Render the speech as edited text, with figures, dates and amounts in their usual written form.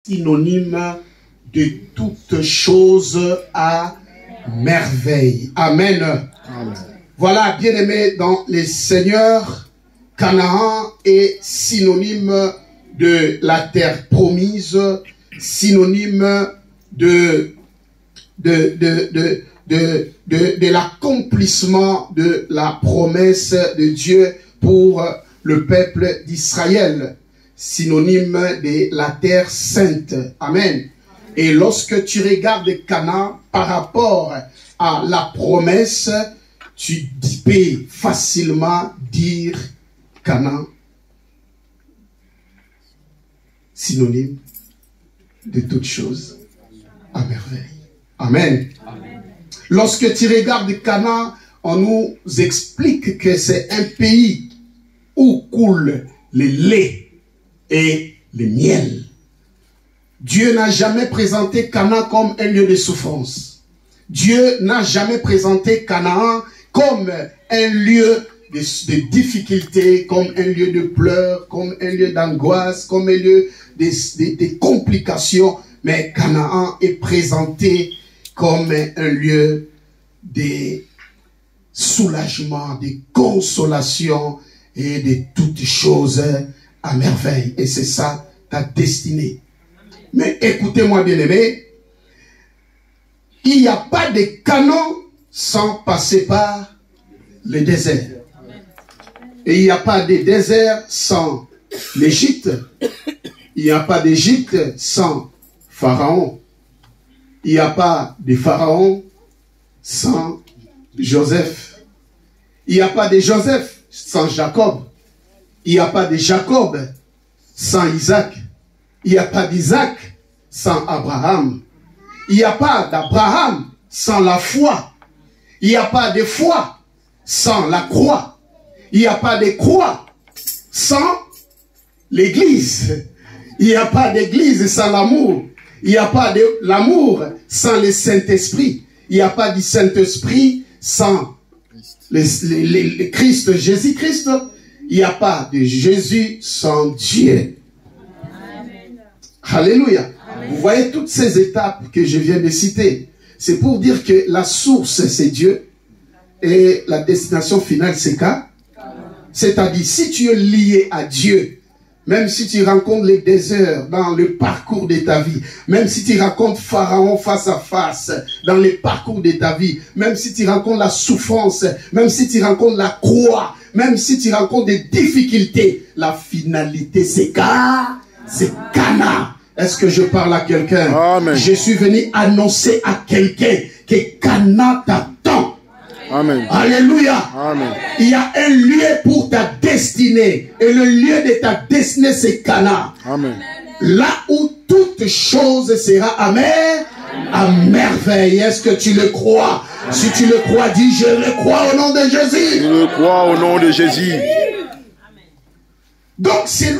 synonyme de toutes choses à merveille. Amen. Amen. Voilà, bien-aimés dans les seigneurs, Canaan est synonyme de la terre promise, synonyme de l'accomplissement de la promesse de Dieu pour le peuple d'Israël, synonyme de la terre sainte. Amen. Et lorsque tu regardes Canaan par rapport à la promesse, tu peux facilement dire Canaan, synonyme de toutes choses à merveille. Amen. Amen. Lorsque tu regardes Canaan, on nous explique que c'est un pays où coule le lait et le miel. Dieu n'a jamais présenté Canaan comme un lieu de souffrance. Dieu n'a jamais présenté Canaan comme un lieu de difficulté, comme un lieu de pleurs, comme un lieu d'angoisse, comme un lieu de complications. Mais Canaan est présenté comme un lieu de soulagement, de consolation et de toutes choses à merveille. Et c'est ça ta destinée. Mais écoutez-moi bien aimé, il n'y a pas de Canaan sans passer par le désert. Et il n'y a pas de désert sans l'Égypte. Il n'y a pas d'Égypte sans Pharaon. Il n'y a pas de Pharaon sans Joseph. Il n'y a pas de Joseph sans Jacob. Il n'y a pas de Jacob sans Isaac. Il n'y a pas d'Isaac sans Abraham. Il n'y a pas d'Abraham sans la foi. Il n'y a pas de foi sans la croix. Il n'y a pas de croix sans l'église. Il n'y a pas d'église sans l'amour. Il n'y a pas de l'amour sans le Saint-Esprit. Il n'y a pas du Saint-Esprit sans le Christ, Jésus-Christ. Il n'y a pas de Jésus sans Dieu. Amen. Alléluia. Amen. Vous voyez toutes ces étapes que je viens de citer. C'est pour dire que la source, c'est Dieu. Et la destination finale, c'est quoi? C'est-à-dire, si tu es lié à Dieu, même si tu rencontres les déserts dans le parcours de ta vie, même si tu rencontres Pharaon face à face dans le parcours de ta vie, même si tu rencontres la souffrance, même si tu rencontres la croix, même si tu rencontres des difficultés, la finalité c'est Canaan. Est-ce que je parle à quelqu'un? Je suis venu annoncer à quelqu'un que Canaan t'attend. Amen. Alléluia. Amen. Il y a un lieu pour ta destinée. Et le lieu de ta destinée, c'est Canaan. Amen. Là où toute chose sera amère, à merveille. Est-ce que tu le crois? Amen. Si tu le crois, dis je le crois au nom de Jésus. Je le crois au nom de Jésus. Donc c'est